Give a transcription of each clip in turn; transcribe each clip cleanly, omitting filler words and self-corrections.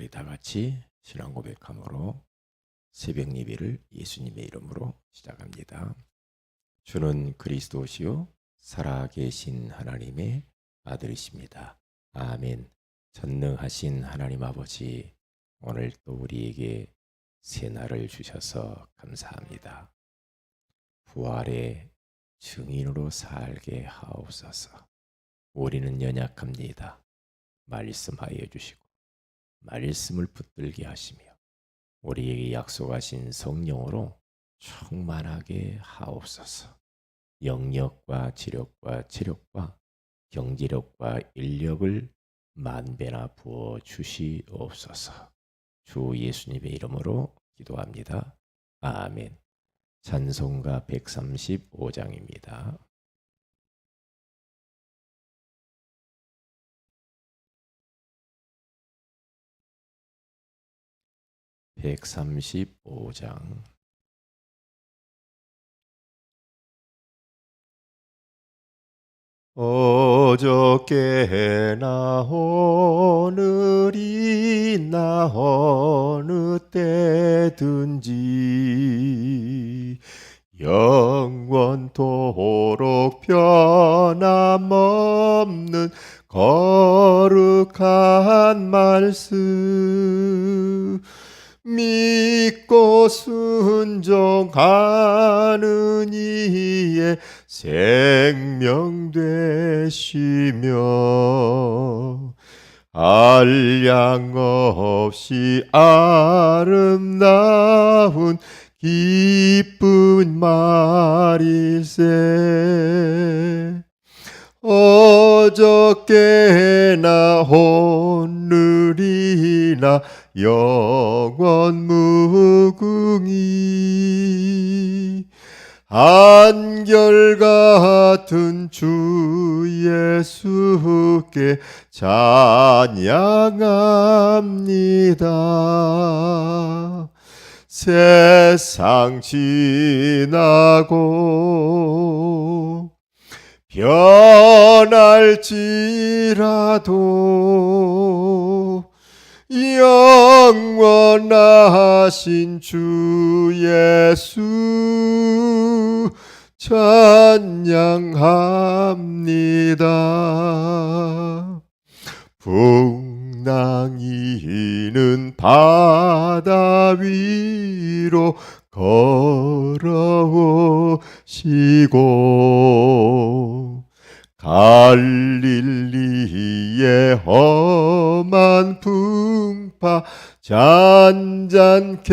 우리 다 같이 신앙 고백함으로 새벽 예배를 예수님의 이름으로 시작합니다. 주는 그리스도시요 살아계신 하나님의 아들이십니다. 아멘. 전능하신 하나님 아버지, 오늘 또 우리에게 새 날을 주셔서 감사합니다. 부활의 증인으로 살게 하옵소서. 우리는 연약합니다. 말씀하여 주시고 말씀을 붙들게 하시며 우리에게 약속하신 성령으로 충만하게 하옵소서. 영력과 지력과 체력과 경제력과 인력을 만배나 부어 주시옵소서. 주 예수님의 이름으로 기도합니다. 아멘. 찬송가 135장입니다. 135장. 어저께나 오늘이나 어느 때든지 영원토록 변함없는 거룩한 말씀 믿고 순종하는 이의 생명 되시며 한량 없이 아름다운 기쁜 말일세. 어저께나 오늘이나 영원 무궁히 한결같은 주 예수께 찬양합니다. 세상 지나고 변할지라도 영원하신 주 예수 찬양합니다. 풍랑이는 바다 위로 걸어오시고 갈릴리의 험한 풍파 잔잔케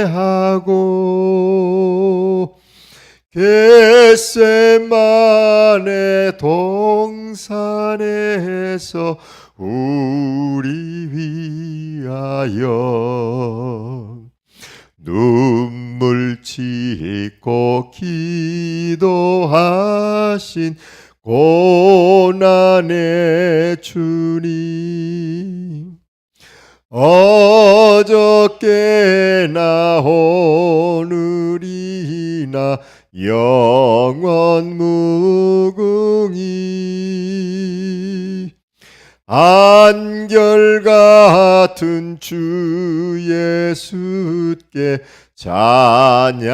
하고 겟세마네 동산에서 우리 위하여 눈물 짓고 기도하신 고난의 주님, 어저께나 오늘이나 영원 무궁히 한결같은 주 예수께 찬양합니다.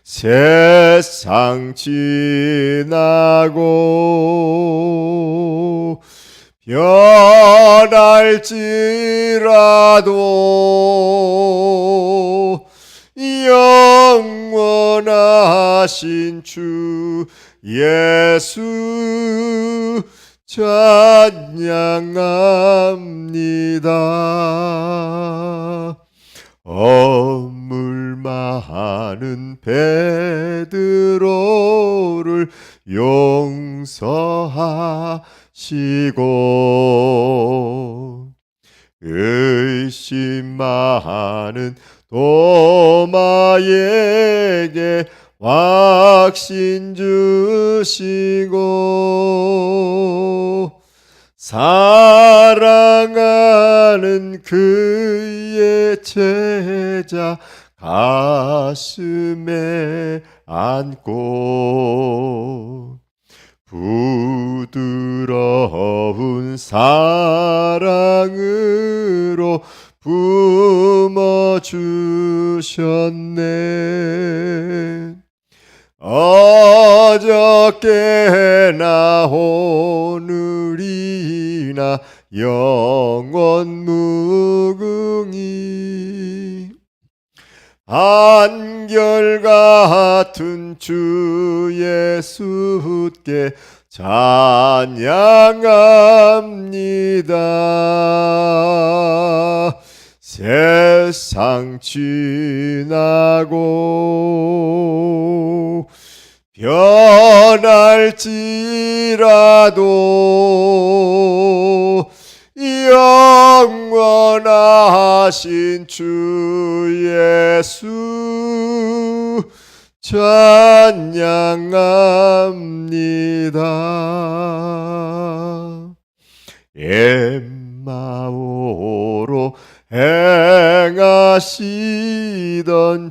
세상 지나고 변할지라도 영원하신 주 예수 찬양합니다. 어물 많은 베드로를 용서하시고 의심 많은 도마에게 확신 주시고 사랑하는 그의 제자 가슴에 안고 부드러운 부러운 사랑으로 품어주셨네. 어저께나 오늘이나 영원 무궁히 한결같은 주 예수께 찬양합니다. 세상 지나고 변할지라도 영원하신 주 예수 찬양합니다. 엠마오로 행하시던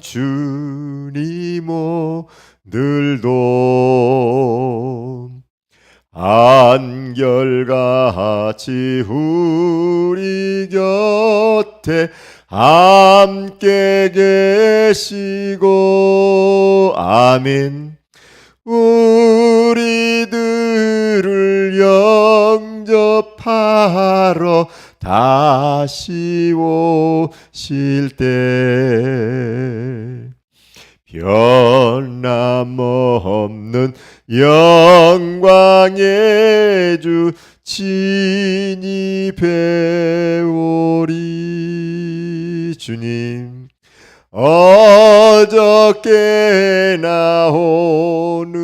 주님 오늘도 한결같이 우리 곁에 함께 계시고 아멘. 우리들을 영접하러 다시 오실 때 변함없는 영광의 주 친히 배우리. 주님 어저께나 오늘이나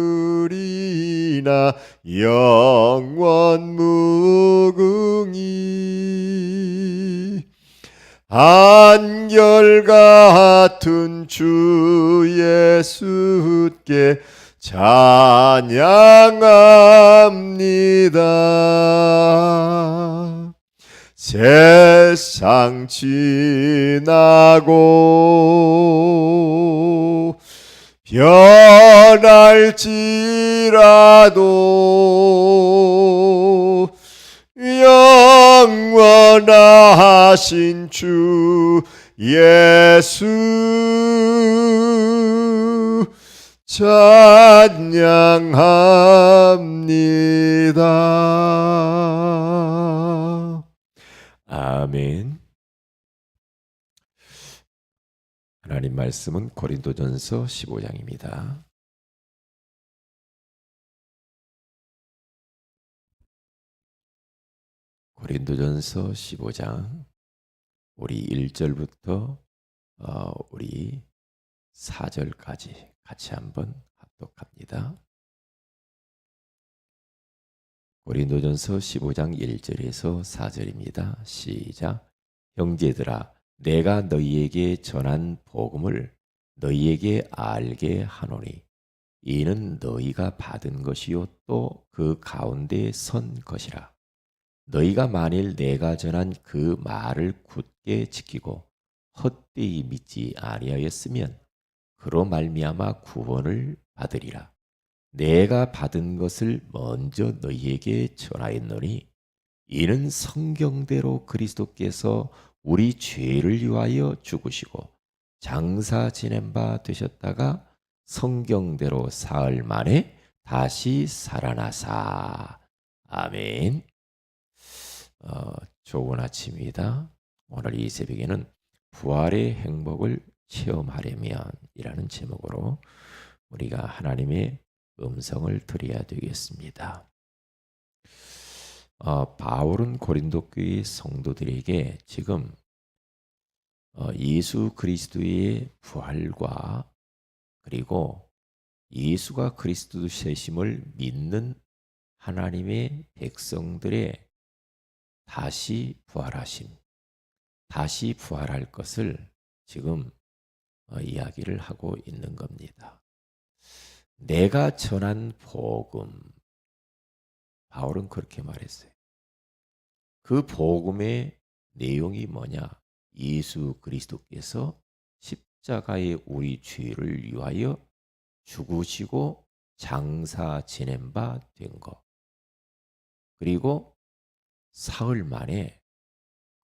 영원 무궁히 한결같은 주 예수께 찬양합니다. 세상 지나고 변할지라도 영원하신 주 예수 찬양합니다. 아멘. 하나님 말씀은 고린도전서 15장입니다. 고린도전서 15장 우리 1절부터 우리 4절까지 같이 한번 합독합니다. 고린도전서 15장 1절에서 4절입니다. 시작. 형제들아, 내가 너희에게 전한 복음을 너희에게 알게 하노니 이는 너희가 받은 것이요 또 그 가운데 선 것이라. 너희가 만일 내가 전한 그 말을 굳게 지키고 헛되이 믿지 아니하였으면 그로 말미암아 구원을 받으리라. 내가 받은 것을 먼저 너희에게 전하였노니 이는 성경대로 그리스도께서 우리 죄를 위하여 죽으시고 장사 지낸 바 되셨다가 성경대로 사흘 만에 다시 살아나사. 아멘. 좋은 아침입니다. 오늘 이 새벽에는 부활의 행복을 체험하려면 이라는 제목으로 우리가 하나님의 음성을 들어야 되겠습니다. 바울은 고린도 교회 성도들에게 지금 예수 그리스도의 부활과 그리고 예수가 그리스도 되심을 믿는 하나님의 백성들의 다시 부활하심, 다시 부활할 것을 지금 이야기를 하고 있는 겁니다. 내가 전한 복음, 바울은 그렇게 말했어요. 그 복음의 내용이 뭐냐? 예수 그리스도께서 십자가에 우리 죄를 위하여 죽으시고 장사 지낸 바 된 것. 그리고 사흘 만에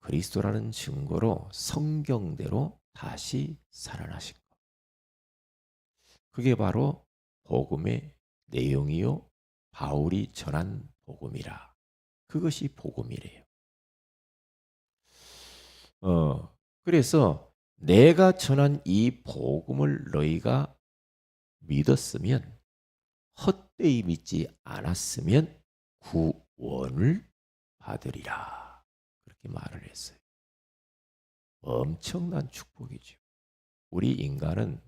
그리스도라는 증거로 성경대로 다시 살아나신 것. 그게 바로 복음의 내용이요 바울이 전한 복음이라. 그것이 복음이래요. 그래서 내가 전한 이 복음을 너희가 믿었으면, 헛되이 믿지 않았으면 구원을 받으리라. 그렇게 말을 했어요. 엄청난 축복이죠. 우리 인간은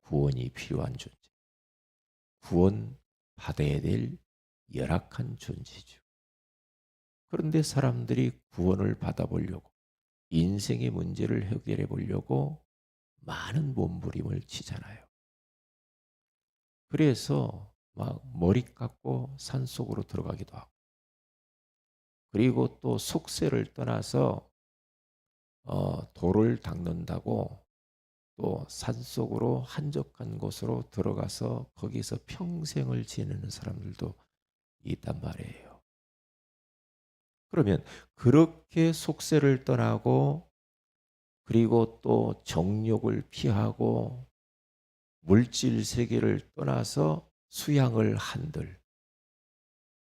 구원이 필요한 존재, 구원 받아야 될 열악한 존재죠. 그런데 사람들이 구원을 받아보려고, 인생의 문제를 해결해 보려고 많은 몸부림을 치잖아요. 그래서 막 머리 깎고 산속으로 들어가기도 하고, 그리고 또 속세를 떠나서 돌을 닦는다고 또 산속으로 한적한 곳으로 들어가서 거기서 평생을 지내는 사람들도 있단 말이에요. 그러면 그렇게 속세를 떠나고, 그리고 또 정욕을 피하고 물질 세계를 떠나서 수양을 한들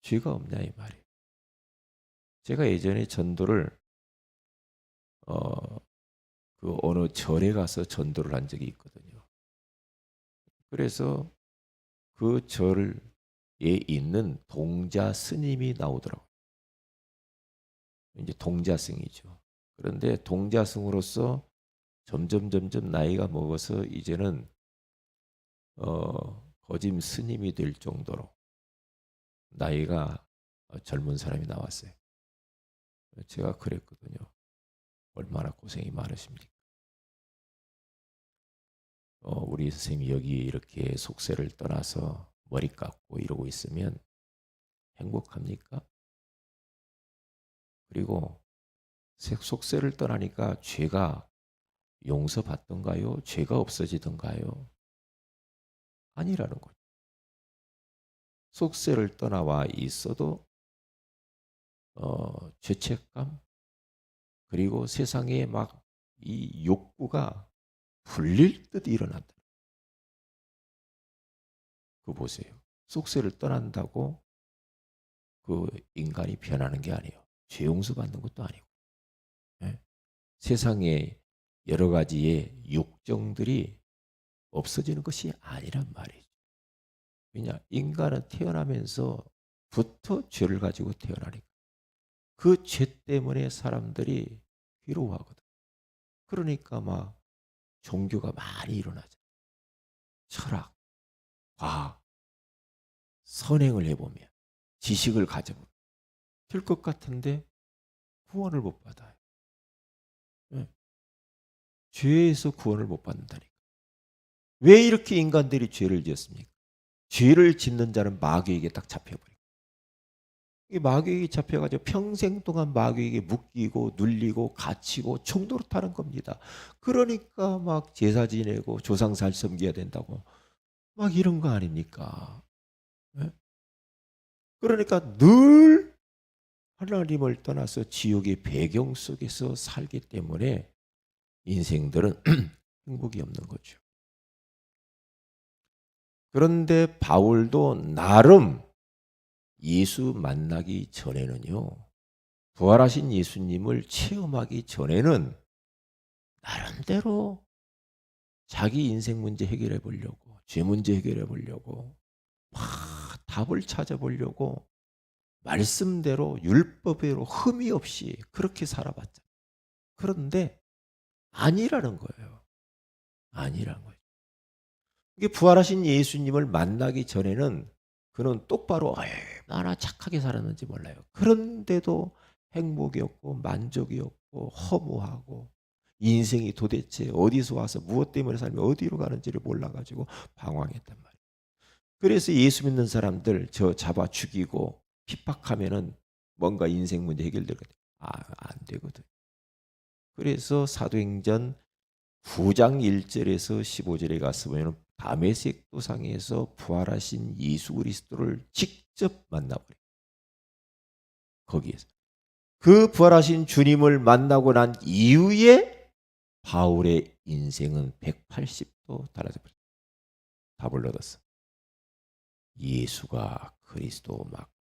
죄가 없냐 이 말이에요. 제가 예전에 전도를 그 어느 절에 가서 전도를 한 적이 있거든요. 그래서 그 절에 있는 동자 스님이 나오더라고요. 이제 동자승이죠. 그런데 동자승으로서 점점 나이가 먹어서 이제는 거짐 스님이 될 정도로 나이가 젊은 사람이 나왔어요. 제가 그랬거든요. 얼마나 고생이 많으십니까? 우리 선생님이 여기 이렇게 속세를 떠나서 머리 깎고 이러고 있으면 행복합니까? 그리고 속세를 떠나니까 죄가 용서받던가요? 죄가 없어지던가요? 아니라는 거죠. 속세를 떠나와 있어도 죄책감, 그리고 세상에 막 이 욕구가 불릴 듯 일어난다. 그거 보세요. 속세를 떠난다고 그 인간이 변하는 게 아니에요. 죄 용서받는 것도 아니고. 예? 세상에 여러 가지의 욕정들이 없어지는 것이 아니란 말이죠. 왜냐? 인간은 태어나면서부터 죄를 가지고 태어나니까. 그 죄 때문에 사람들이 괴로워하거든. 그러니까 막 종교가 많이 일어나죠. 철학, 과학, 선행을 해보면, 지식을 가져보면 될 것 같은데 구원을 못 받아요. 네. 죄에서 구원을 못 받는다니까. 왜 이렇게 인간들이 죄를 지었습니까? 죄를 짓는 자는 마귀에게 딱 잡혀버려요. 이 마귀에게 잡혀가지고 평생 동안 마귀에게 묶이고 눌리고 갇히고 총도로 타는 겁니다. 그러니까 막 제사 지내고 조상살 섬겨야 된다고 막 이런 거 아닙니까? 네? 그러니까 늘 하나님을 떠나서 지옥의 배경 속에서 살기 때문에 인생들은 행복이 없는 거죠. 그런데 바울도 나름 예수 만나기 전에는요, 부활하신 예수님을 체험하기 전에는 나름대로 자기 인생 문제 해결해 보려고, 죄 문제 해결해 보려고, 막 답을 찾아보려고 말씀대로 율법대로 흠이 없이 그렇게 살아봤잖아요. 그런데 아니라는 거예요. 아니라는 거예요. 이게 부활하신 예수님을 만나기 전에는 그는 똑바로 얼마나 착하게 살았는지 몰라요. 그런데도 행복이 없고 만족이 없고 허무하고 인생이 도대체 어디서 와서 무엇 때문에 살며 어디로 가는지를 몰라가지고 방황했단 말이에요. 그래서 예수 믿는 사람들 저 잡아 죽이고 핍박하면은 뭔가 인생 문제 해결되거든요. 안 되거든. 그래서 사도행전 9장 1절에서 15절에 가서 보면 다메섹 도상에서 부활하신 예수 그리스도를 직접 만나버려요. 거기에서 그 부활하신 주님을 만나고 난 이후에 바울의 인생은 180도 달라져 버렸어요. 답을 얻었어. 예수가 그리스도 맞고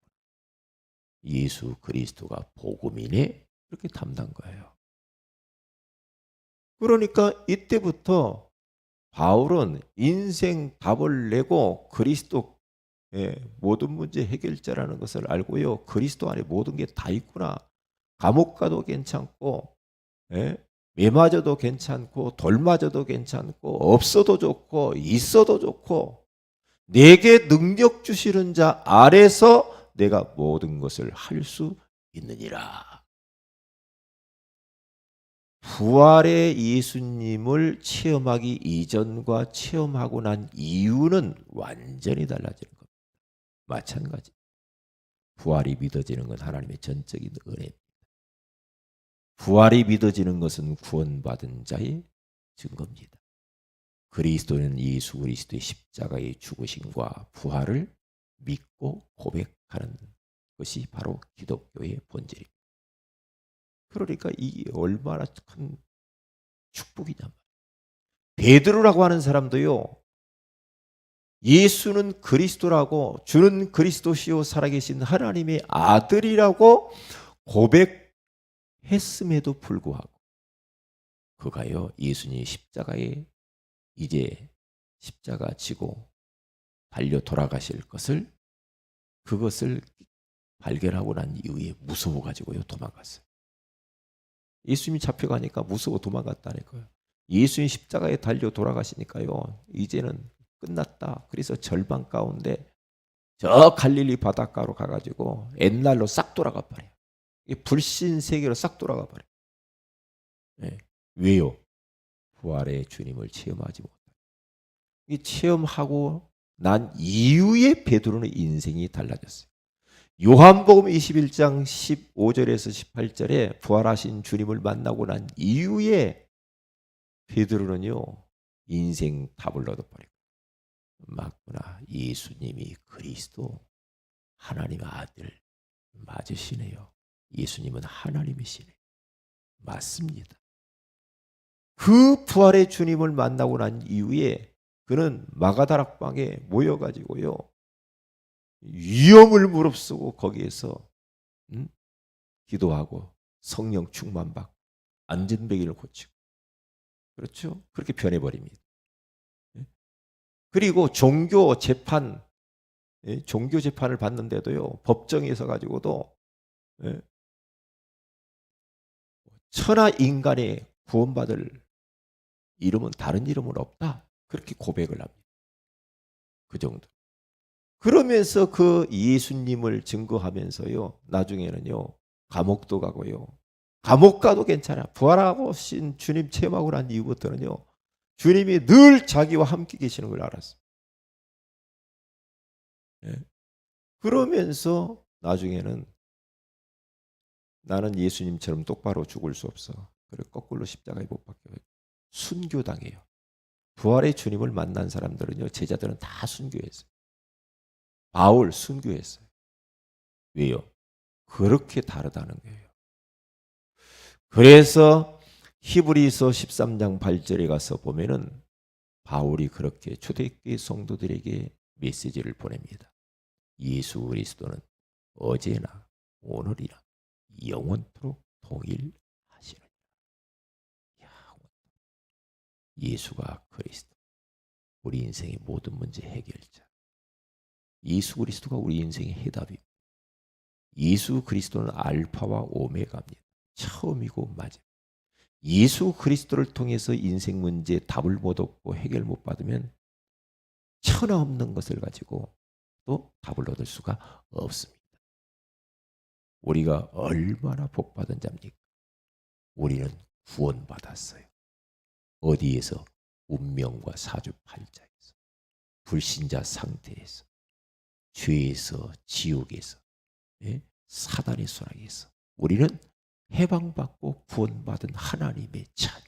예수 그리스도가 복음이네, 이렇게 담는 거예요. 그러니까 이때부터 바울은 인생 답을 내고 그리스도 모든 문제 해결자라는 것을 알고요. 그리스도 안에 모든 게 다 있구나. 감옥 가도 괜찮고, 매 맞아도 괜찮고, 돌 맞아도 괜찮고, 없어도 좋고, 있어도 좋고, 내게 능력 주시는 자 아래서 내가 모든 것을 할 수 있느니라. 부활의 예수님을 체험하기 이전과 체험하고 난 이유는 완전히 달라지는 겁니다. 마찬가지. 부활이 믿어지는 건 하나님의 전적인 은혜입니다. 부활이 믿어지는 것은 구원받은 자의 증거입니다. 그리스도는 예수 그리스도의 십자가의 죽으심과 부활을 믿고 고백하는 것이 바로 기독교의 본질입니다. 그러니까 이게 얼마나 큰 축복이냐. 베드로라고 하는 사람도요, 예수는 그리스도라고, 주는 그리스도시요 살아계신 하나님의 아들이라고 고백했음에도 불구하고 그가요, 예수님이 십자가에 이제 십자가 지고 달려 돌아가실 것을, 그것을 발견하고 난 이후에 무서워가지고요 도망갔어요. 예수님이 잡혀가니까 무서워 도망갔다는 거예요. 예수님 십자가에 달려 돌아가시니까요, 이제는 끝났다. 그래서 절망 가운데 저 갈릴리 바닷가로 가가지고 옛날로 싹 돌아가 버려요. 불신 세계로 싹 돌아가 버려요. 네. 왜요? 부활의 주님을 체험하지 못해요. 이 체험하고 난 이후에 베드로는 인생이 달라졌어요. 요한복음 21장 15절에서 18절에 부활하신 주님을 만나고 난 이후에 베드로는요, 인생 답을 얻어버려요. 맞구나. 예수님이 그리스도 하나님의 아들 맞으시네요. 예수님은 하나님이시네. 맞습니다. 그 부활의 주님을 만나고 난 이후에 그는 마가다락방에 모여가지고요, 위험을 무릅쓰고 거기에서 기도하고 성령 충만받고 안전뱅이를 고치고, 그렇죠? 그렇게 변해버립니다. 그리고 종교 재판을 받는데도요, 법정에서 가지고도 천하 인간의 구원받을 이름은 다른 이름은 없다, 그렇게 고백을 합니다. 그 정도. 그러면서 그 예수님을 증거하면서요, 나중에는요 감옥도 가고요. 감옥 가도 괜찮아. 부활하신 주님 체험하고 난 이후부터는요, 주님이 늘 자기와 함께 계시는 걸 알았어요. 그러면서 나중에는 나는 예수님처럼 똑바로 죽을 수 없어. 그래 거꾸로 십자가에 못 박혀 순교당해요. 부활의 주님을 만난 사람들은요, 제자들은 다 순교했어요. 바울 순교했어요. 왜요? 그렇게 다르다는 거예요. 그래서 히브리서 13장 8절에 가서 보면은 바울이 그렇게 초대교회 성도들에게 메시지를 보냅니다. 예수 그리스도는 어제나 오늘이나 영원토록 동일하시느니라. 예수가 그리스도, 우리 인생의 모든 문제 해결자. 예수 그리스도가 우리 인생의 해답입니다. 예수 그리스도는 알파와 오메가입니다. 처음이고 마지막. 예수 그리스도를 통해서 인생 문제 답을 못 얻고 해결 못 받으면 천하 없는 것을 가지고 또 답을 얻을 수가 없습니다. 우리가 얼마나 복받은 자입니까? 우리는 구원받았어요. 어디에서? 운명과 사주팔자에서, 불신자 상태에서, 죄에서, 지옥에서, 사단의 수락에서 우리는 해방받고 구원받은 하나님의 자녀.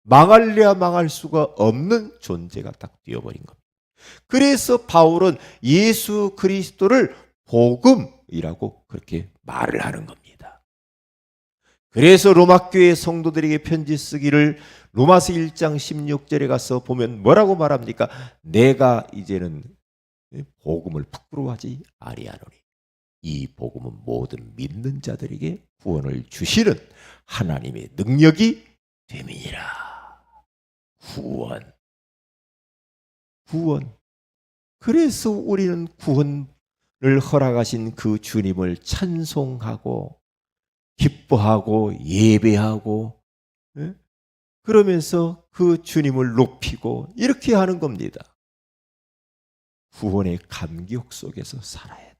망할래야 망할 수가 없는 존재가 딱 되어버린 겁니다. 그래서 바울은 예수 그리스도를 복음이라고 그렇게 말을 하는 겁니다. 그래서 로마 교회 성도들에게 편지 쓰기를 로마서 1장 16절에 가서 보면 뭐라고 말합니까? 내가 이제는 복음을 부끄러워하지 아니하노니 이 복음은 모든 믿는 자들에게 구원을 주시는 하나님의 능력이 됨이니라. 구원. 구원. 그래서 우리는 구원을 허락하신 그 주님을 찬송하고 기뻐하고 예배하고, 예? 그러면서 그 주님을 높이고 이렇게 하는 겁니다. 구원의 감격 속에서 살아야 돼.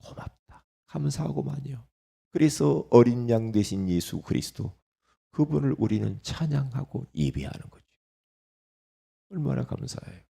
고맙다. 감사하고만요. 그래서 어린 양 되신 예수 그리스도, 그분을 우리는 찬양하고 예배하는 거죠. 얼마나 감사해요.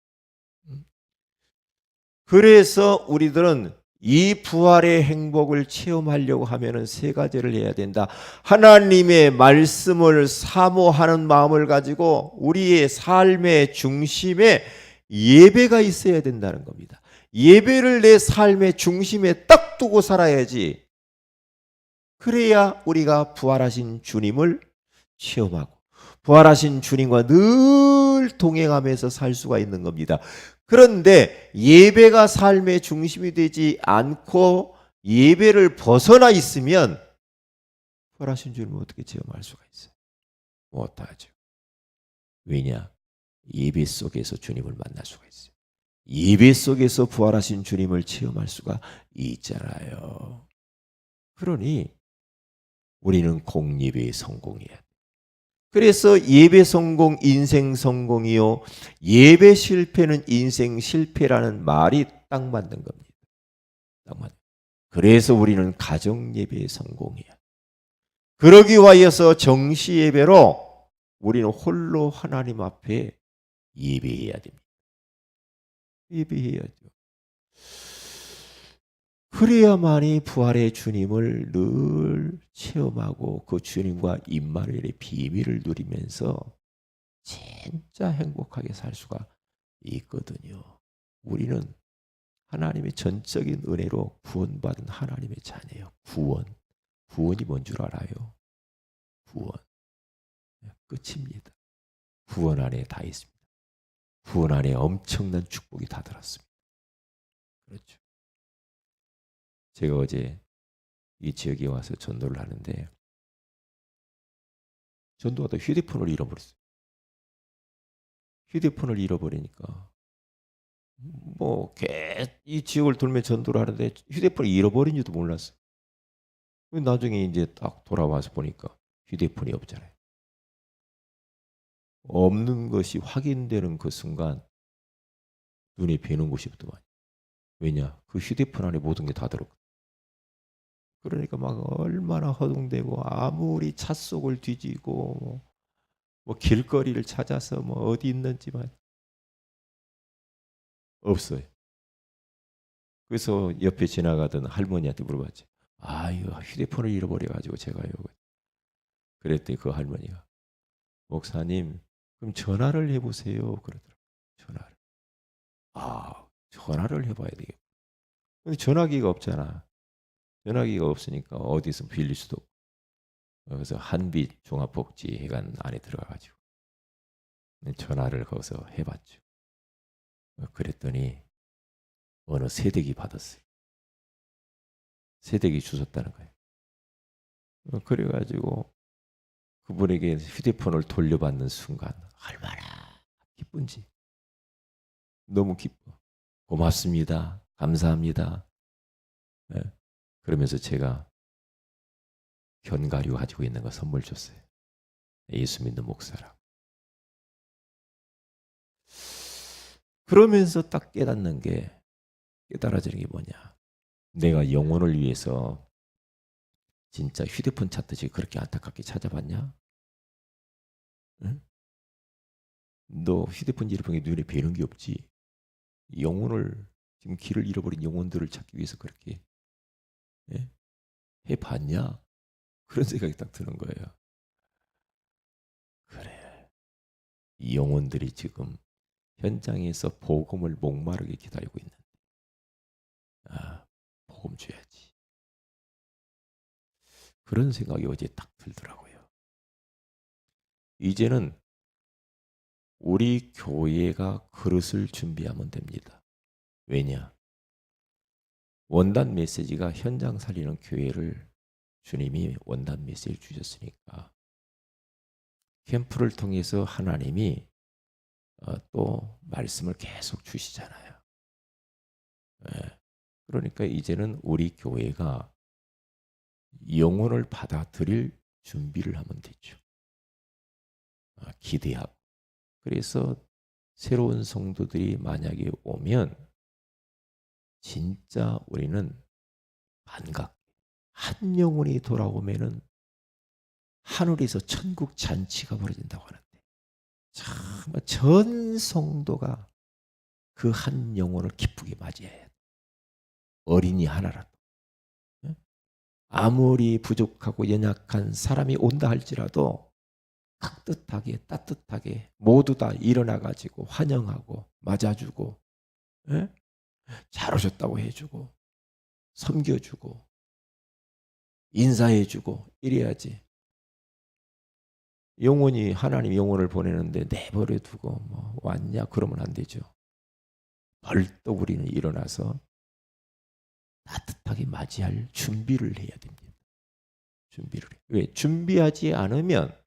그래서 우리들은 이 부활의 행복을 체험하려고 하면은 세 가지를 해야 된다. 하나님의 말씀을 사모하는 마음을 가지고 우리의 삶의 중심에 예배가 있어야 된다는 겁니다. 예배를 내 삶의 중심에 딱 두고 살아야지. 그래야 우리가 부활하신 주님을 체험하고 부활하신 주님과 늘 동행하면서 살 수가 있는 겁니다. 그런데 예배가 삶의 중심이 되지 않고 예배를 벗어나 있으면 부활하신 주님을 어떻게 체험할 수가 있어요? 못하죠. 왜냐? 예배 속에서 주님을 만날 수가 있어요. 예배 속에서 부활하신 주님을 체험할 수가 있잖아요. 그러니 우리는 공예배에 성공해야 돼. 그래서 예배 성공, 인생 성공이요. 예배 실패는 인생 실패라는 말이 딱 맞는 겁니다. 딱 맞. 그래서 우리는 가정 예배에 성공해야. 그러기 위하여서 정시 예배로 우리는 홀로 하나님 앞에 예배해야 됩니다. 예배해야죠. 그래야만이 부활의 주님을 늘 체험하고 그 주님과 임마누엘의 비밀을 누리면서 진짜 행복하게 살 수가 있거든요. 우리는 하나님의 전적인 은혜로 구원받은 하나님의 자녀예요. 구원. 구원이 뭔 줄 알아요? 구원. 끝입니다. 구원 안에 다 있습니다. 구원 안에 엄청난 축복이 다 들었습니다. 그렇죠. 제가 어제 이 지역에 와서 전도를 하는데 전도하다 휴대폰을 잃어버렸어요. 휴대폰을 잃어버리니까 이 지역을 돌며 전도를 하는데 휴대폰을 잃어버린지도 몰랐어요. 나중에 이제 딱 돌아와서 보니까 휴대폰이 없잖아요. 없는 것이 확인되는 그 순간 눈에 뵈는 곳이 없더만. 왜냐? 그 휴대폰 안에 모든 게 다 들었거든. 그러니까 막 얼마나 허둥대고 아무리 차 속을 뒤지고 뭐 길거리를 찾아서 뭐 어디 있는지만 없어요. 그래서 옆에 지나가던 할머니한테 물어봤지. 아유, 휴대폰을 잃어버려가지고 제가요. 그랬더니 그 할머니가 목사님 그럼 전화를 해보세요. 그러더라고요. 전화를. 전화를 해봐야 되겠다. 근데 전화기가 없잖아. 전화기가 없으니까 어디서 빌릴 수도 없고. 그래서 한빛 종합복지회관 안에 들어가가지고 전화를 거기서 해봤죠. 그랬더니 어느 세대기 받았어요. 세대기 주셨다는 거예요. 그래가지고 그분에게 휴대폰을 돌려받는 순간 얼마나 기쁜지. 너무 기뻐. 고맙습니다. 감사합니다. 네. 그러면서 제가 견과류 가지고 있는 거 선물 줬어요. 예수 믿는 목사라고. 그러면서 딱 깨달아지는 게 뭐냐. 내가 영혼을 위해서 진짜 휴대폰 찾듯이 그렇게 안타깝게 찾아봤냐? 응? 너 휴대폰 잃어버린 게 눈에 뵈는 게 없지. 영혼을 지금 길을 잃어버린 영혼들을 찾기 위해서 그렇게 해봤냐? 그런 생각이 딱 드는 거예요. 그래. 이 영혼들이 지금 현장에서 복음을 목마르게 기다리고 있는. 복음 줘야지. 그런 생각이 어제 딱 들더라고요. 이제는 우리 교회가 그릇을 준비하면 됩니다. 왜냐? 원단 메시지가 현장 살리는 교회를 주님이 원단 메시지를 주셨으니까 캠프를 통해서 하나님이 또 말씀을 계속 주시잖아요. 예. 그러니까 이제는 우리 교회가 영혼을 받아들일 준비를 하면 되죠. 기대하고. 그래서 새로운 성도들이 만약에 오면 진짜 우리는 반갑게 한 영혼이 돌아오면은 하늘에서 천국 잔치가 벌어진다고 하는데 정말 전 성도가 그 한 영혼을 기쁘게 맞이해야 돼. 어린이 하나라도. 아무리 부족하고 연약한 사람이 온다 할지라도 따뜻하게 모두 다 일어나 가지고 환영하고 맞아주고 잘 오셨다고 해주고 섬겨주고 인사해주고 이래야지. 영혼이 하나님 영혼을 보내는데 내버려 두고 뭐 왔냐 그러면 안 되죠. 벌떡 우리는 일어나서 따뜻하게 맞이할 준비를 해야 됩니다. 준비를 해. 왜? 준비하지 않으면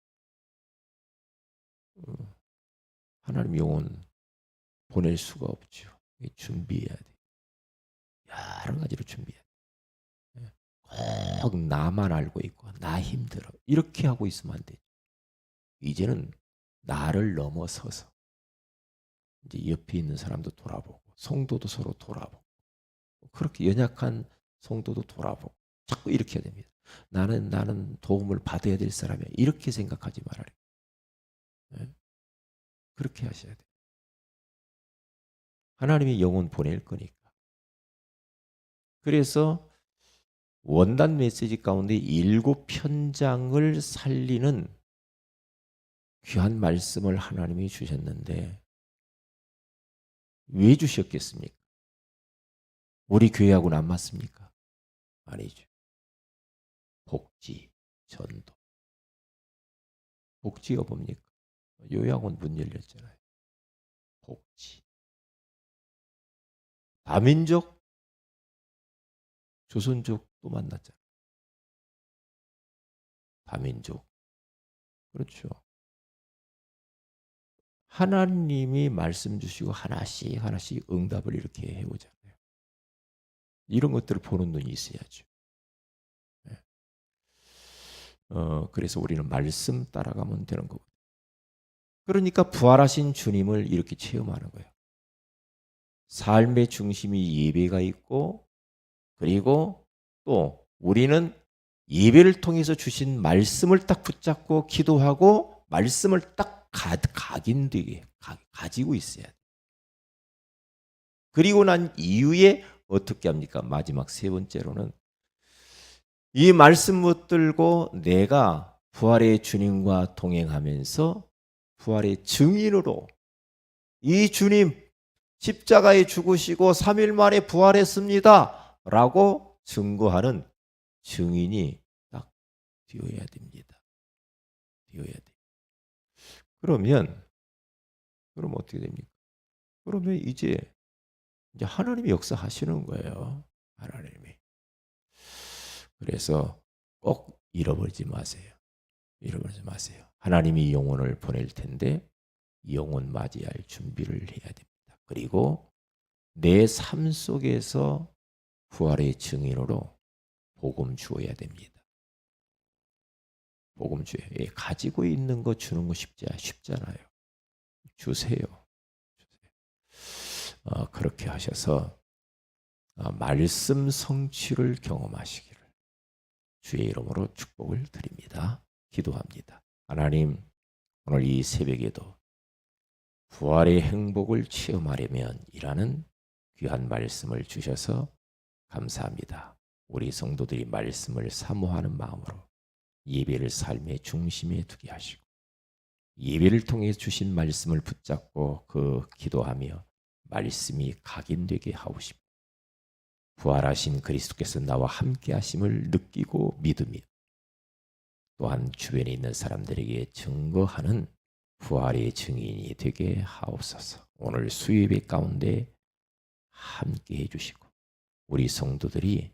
하나님 영혼 보낼 수가 없죠. 준비해야 돼. 여러 가지로 준비해야 돼. 꼭 나만 알고 있고 나 힘들어 이렇게 하고 있으면 안 돼. 이제는 나를 넘어서서 이제 옆에 있는 사람도 돌아보고 성도도 서로 돌아보고 그렇게 연약한 성도도 돌아보고 자꾸 이렇게 해야 됩니다. 나는 도움을 받아야 될 사람이야. 이렇게 생각하지 말아요. 네? 그렇게 하셔야 돼요. 하나님이 영혼 보낼 거니까. 그래서 원단 메시지 가운데 7편장을 살리는 귀한 말씀을 하나님이 주셨는데 왜 주셨겠습니까? 우리 교회하고는 안 맞습니까? 아니죠. 복지, 전도. 복지가 뭡니까? 요양원 문 열렸잖아요. 복지. 다민족, 조선족도 만났잖아요. 다민족. 그렇죠. 하나님이 말씀 주시고 하나씩 응답을 이렇게 해오잖아요. 이런 것들을 보는 눈이 있어야죠. 네. 그래서 우리는 말씀 따라가면 되는 거거든요. 그러니까 부활하신 주님을 이렇게 체험하는 거예요. 삶의 중심이 예배가 있고 그리고 또 우리는 예배를 통해서 주신 말씀을 딱 붙잡고 기도하고 말씀을 딱 각인되게 가지고 있어야 돼. 그리고 난 이후에 어떻게 합니까? 마지막 세 번째로는 이 말씀 붙들고 내가 부활의 주님과 동행하면서 부활의 증인으로 이 주님 십자가에 죽으시고 3일 만에 부활했습니다. 라고 증거하는 증인이 딱 되어야 됩니다. 되어야 돼. 그러면 어떻게 됩니까? 그러면 이제 하나님이 역사하시는 거예요. 하나님이. 그래서 꼭 잃어버리지 마세요. 잃어버리지 마세요. 하나님이 영혼을 보낼 텐데 영혼 맞이할 준비를 해야 됩니다. 그리고 내 삶 속에서 부활의 증인으로 복음 주어야 됩니다. 복음 주어야. 가지고 있는 거 주는 거 쉽잖아요. 주세요. 그렇게 하셔서 말씀 성취를 경험하시기를 주의 이름으로 축복을 드립니다. 기도합니다. 하나님, 오늘 이 새벽에도 부활의 행복을 체험하려면 이라는 귀한 말씀을 주셔서 감사합니다. 우리 성도들이 말씀을 사모하는 마음으로 예배를 삶의 중심에 두게 하시고 예배를 통해 주신 말씀을 붙잡고 그 기도하며 말씀이 각인되게 하옵시고 부활하신 그리스도께서 나와 함께 하심을 느끼고 믿으며 또한 주변에 있는 사람들에게 증거하는 부활의 증인이 되게 하옵소서. 오늘 수요예배 가운데 함께 해주시고 우리 성도들이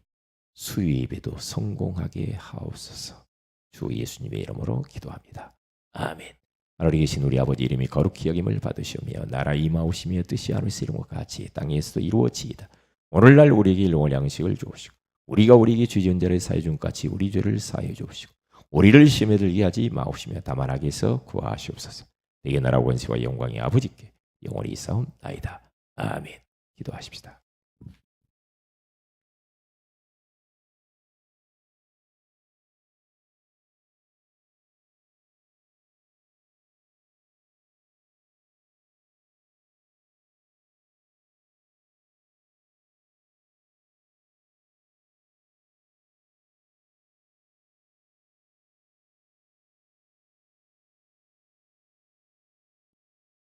수요예배도 성공하게 하옵소서. 주 예수님의 이름으로 기도합니다. 아멘. 하늘에 계신 우리 아버지 이름이 거룩히 여김을 받으시며 나라 임하오시며 뜻이 하늘에서 이룬 것 같이 땅에서도 이루어지이다. 오늘날 우리에게 일용할 양식을 주옵시고 우리가 우리에게 죄 지은 자를 사해 준 같이 우리 죄를 사해 주옵시고 우리를 시험에 들게 하지 마옵시며 다만 악에서 구하시옵소서. 내게 나라 원세와 영광이 아버지께 영원히 있사옵나이다. 아멘. 기도하십시다.